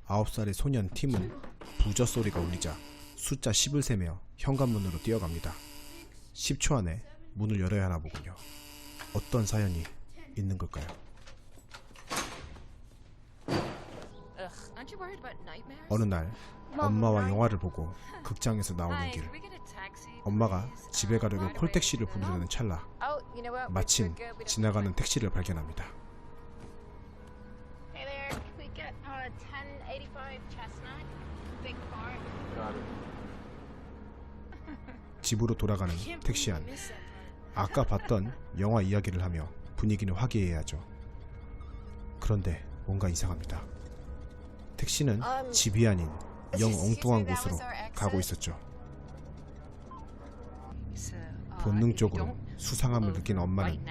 9살의 소년 팀은 부저 소리가 울리자 숫자 10을 세며 현관문으로 뛰어갑니다. 10초 안에 문을 열어야 하나 보군요. 어떤 사연이 있는 걸까요? 어느 날 엄마와 영화를 보고 극장에서 나오는 길, 엄마가 집에 가려고 콜택시를 부르려는 찰나 마침 지나가는 택시를 발견합니다. 집으로 돌아가는 택시 안, 아까 봤던 영화 이야기를 하며 분위기는 화기애애하죠. 그런데 뭔가 이상합니다. 택시는 집이 아닌 영 엉뚱한 곳으로 가고 있었죠. 본능적으로 수상함을 느낀 엄마는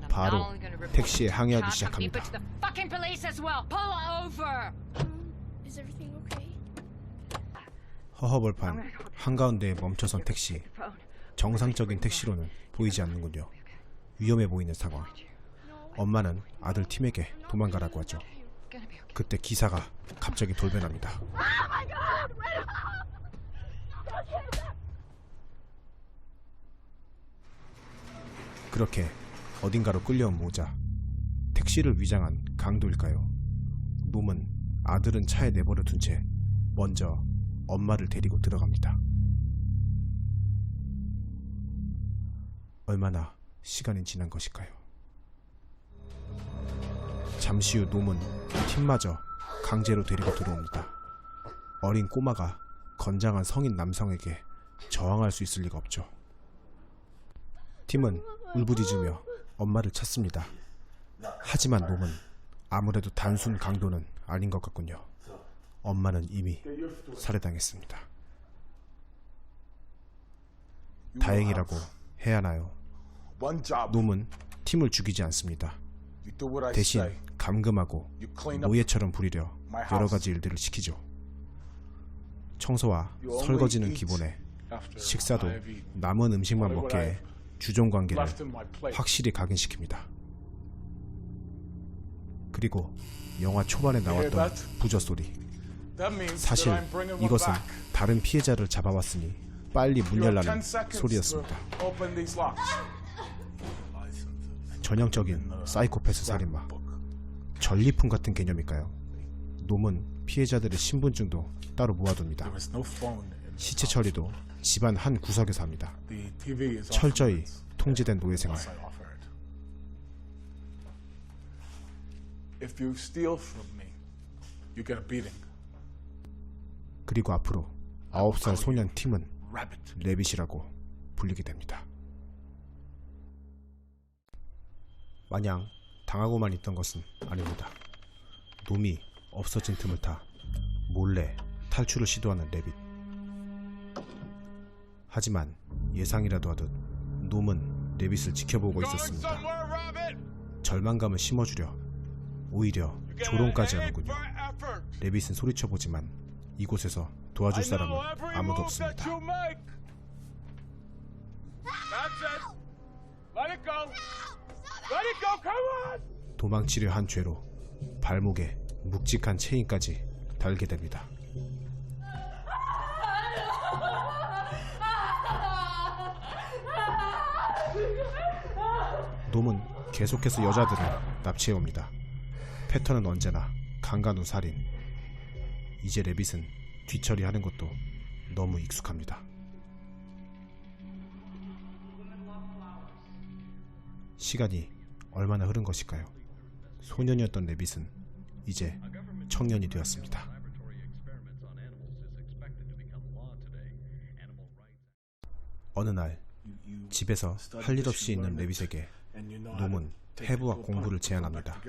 바로 택시에 항의하기 시작합니다. 허허벌판 한가운데에 멈춰선 택시. 정상적인 택시로는 보이지 않는군요. 위험해 보이는 상황. 엄마는 아들 팀에게 도망가라고 하죠. 그때 기사가 갑자기 돌변합니다. 그렇게 어딘가로 끌려온 모자. 택시를 위장한 강도일까요? 놈은 아들은 차에 내버려 둔 채 먼저 엄마를 데리고 들어갑니다. 얼마나 시간이 지난 것일까요? 잠시 후 놈은 팀마저 강제로 데리고 들어옵니다. 어린 꼬마가 건장한 성인 남성에게 저항할 수 있을 리가 없죠. 팀은 울부짖으며 엄마를 찾습니다. 하지만 놈은 아무래도 단순 강도는 아닌 것 같군요. 엄마는 이미 살해당했습니다. 다행이라고 해야 하나요? 놈은 팀을 죽이지 않습니다. 대신 감금하고 노예처럼 부리려 여러 가지 일들을 시키죠. 청소와 설거지는 기본에 식사도 남은 음식만 먹게 해 주종관계를 확실히 각인시킵니다. 그리고 영화 초반에 나왔던 부저 소리. 사실 이것은 다른 피해자를 잡아왔으니 빨리 문 열라는 소리였습니다. 전형적인 사이코패스 살인마. 전리품 같은 개념일까요? 놈은 피해자들의 신분증도 따로 모아둡니다. 시체 처리도 집안 한 구석에서 합니다. 철저히 통제된 노예생활. 그리고 앞으로 9살 소년 팀은 레빗이라고 불리게 됩니다. 마냥 당하고만 있던 것은 아닙니다. 놈이 없어진 틈을 타 몰래 탈출을 시도하는 레빗. 하지만 예상이라도 하듯 놈은 레빗을 지켜보고 있었습니다. 절망감을 심어주려 오히려 조롱까지 하는군요. 레빗은 소리쳐보지만 이곳에서 도와줄 사람은 아무도 없습니다. 도망치려 한 죄로 발목에 묵직한 체인까지 달게 됩니다. 놈은 계속해서 여자들을 납치해옵니다. 패턴은 언제나 강간 후 살인. 이제 레빗은 뒤처리하는 것도 너무 익숙합니다. 시간이 얼마나 흐른 것일까요? 소년이었던 레빗은 이제 청년이 되었습니다. 어느 날 집에서 할 일 없이 있는 레빗에게 놈은 해부학 공부를 제안합니다.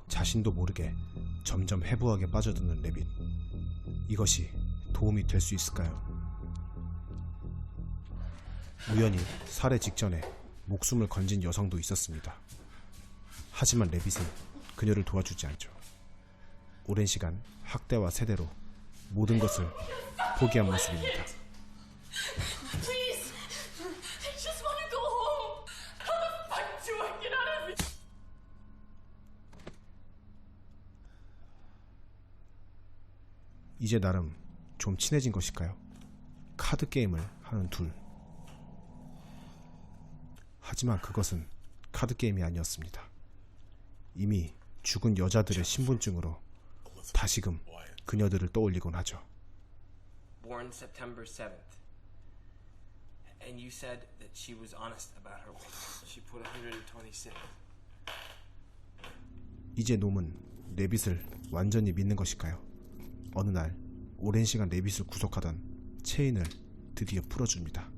자신도 모르게 점점 해부학에 빠져드는 레빗. 이것이 도움이 될 수 있을까요? 우연히 살해 직전에 목숨을 건진 여성도 있었습니다. 하지만 레빗은 그녀를 도와주지 않죠. 오랜 시간 학대와 세대로 모든 것을 포기한 모습입니다. 이제 나름 좀 친해진 것일까요? 카드 게임을 하는 둘. 하지만 그것은 카드 게임이 아니었습니다. 이미 죽은 여자들의 신분증으로 다시금 그녀들을 떠올리곤 하죠. Born September 7th. And you said that she was honest about her weight. She put 126. 이제 놈은 레빗을 완전히 믿는 것일까요? 어느 날 오랜 시간 레빗을 구속하던 체인을 드디어 풀어줍니다.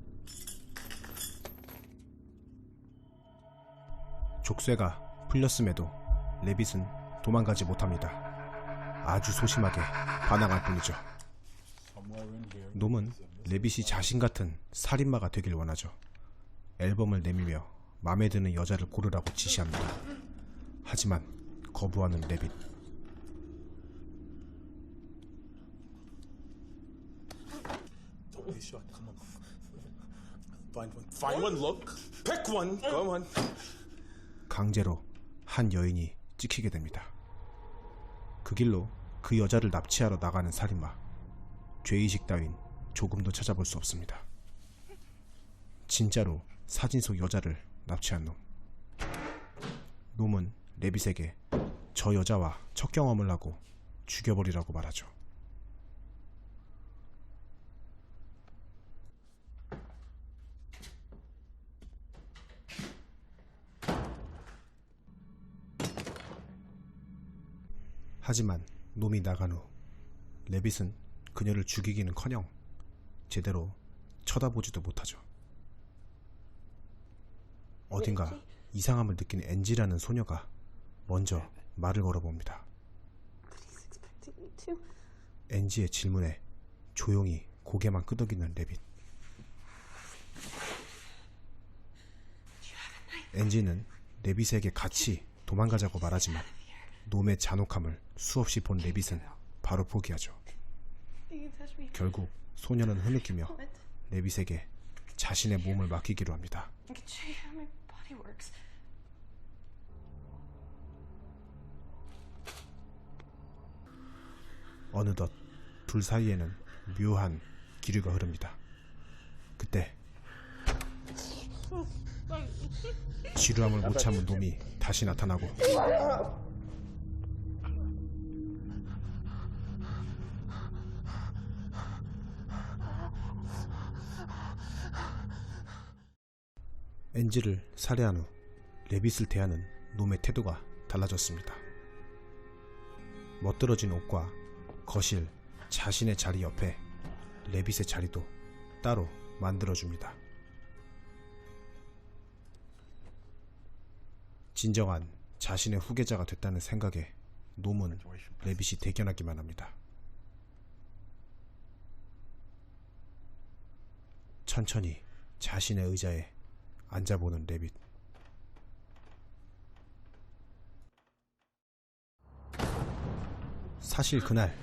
족쇄가 풀렸음에도 레빗은 도망가지 못합니다. 아주 소심하게 반항할 뿐이죠. 놈은 레빗이 자신 같은 살인마가 되길 원하죠. 앨범을 내밀며 마음에 드는 여자를 고르라고 지시합니다. 하지만 거부하는 레빗. 강제로 한 여인이 찍히게 됩니다. 그 길로 그 여자를 납치하러 나가는 살인마. 죄의식 따윈 조금도 찾아볼 수 없습니다. 진짜로 사진 속 여자를 납치한 놈. 놈은 레빗에게 저 여자와 첫 경험을 하고 죽여버리라고 말하죠. 하지만 놈이 나간 후 레빗은 그녀를 죽이기는커녕 제대로 쳐다보지도 못하죠. 어딘가 이상함을 느낀 엔지라는 소녀가 먼저 말을 걸어봅니다. 엔지의 질문에 조용히 고개만 끄덕이는 레빗. 엔지는 레빗에게 같이 도망가자고 말하지만 놈의 잔혹함을 수없이 본 레빗은 바로 포기하죠. 결국 소녀는 흐느끼며 레빗에게 자신의 몸을 맡기기로 합니다. 어느덧 둘 사이에는 묘한 기류가 흐릅니다. 그때 지루함을 못 참은 놈이 다시 나타나고 엔지를 살해한 후 레빗을 대하는 놈의 태도가 달라졌습니다. 멋들어진 옷과 거실, 자신의 자리 옆에 레빗의 자리도 따로 만들어줍니다. 진정한 자신의 후계자가 됐다는 생각에 놈은 레빗이 대견하기만 합니다. 천천히 자신의 의자에 앉아보는 레빗. 사실 그날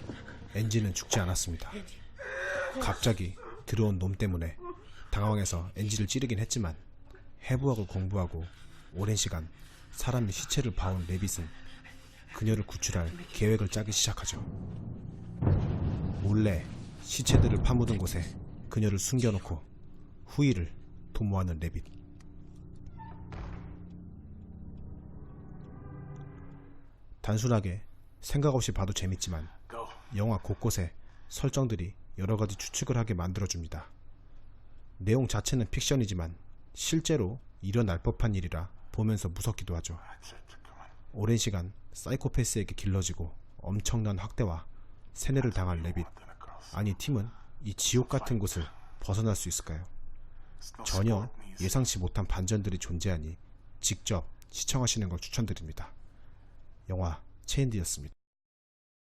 엔지는 죽지 않았습니다. 갑자기 들어온 놈 때문에 당황해서 엔지를 찌르긴 했지만 해부하고 공부하고 오랜 시간 사람의 시체를 봐온 레빗은 그녀를 구출할 계획을 짜기 시작하죠. 몰래 시체들을 파묻은 곳에 그녀를 숨겨놓고 후일을 도모하는 레빗. 단순하게 생각 없이 봐도 재밌지만 영화 곳곳에 설정들이 여러가지 추측을 하게 만들어줍니다. 내용 자체는 픽션이지만 실제로 일어날 법한 일이라 보면서 무섭기도 하죠. 오랜 시간 사이코패스에게 길러지고 엄청난 학대와 세뇌를 당한 레빗. 아니 팀은 이 지옥 같은 곳을 벗어날 수 있을까요? 전혀 예상치 못한 반전들이 존재하니 직접 시청하시는 걸 추천드립니다. 영화 체인드였습니다.